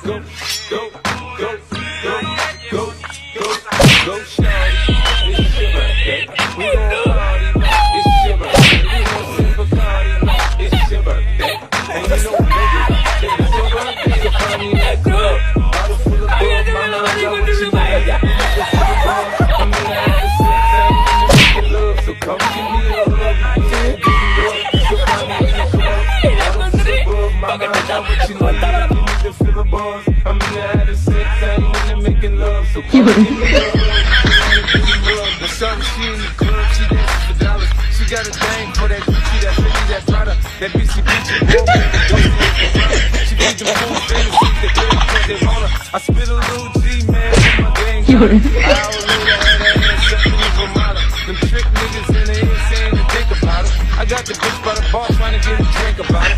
go, go, go, go, go, go, go, shawty. It's your birthday. We gon' party. It's your birthday. We gon' sip Bacardi. It's your birthday. And you know, nigga, it's your birthday. You find me in that club. Bottle full of bug. My love, I got what you like. I'm in the after 6, I'm making love. So come give me a hug. Yeah, give me up. You find me in the club. Bottle full of bug. My love, I got what you like. You need to feel the buzz. I'm in the after 6, I'm in the making love. So come give me a hug. The sun, she in the club, she dancing for dollars. She got a thing for that Gucci, that Fendi, that Prada, that BCBG. She feed them food fantasies, that girl put they on her. I spit a little G, man, in my gang. I always knew that had that ass something in Vermont. Them trick niggas in the head saying to think about it. I got the bitch by the bar trying to get a drink about it.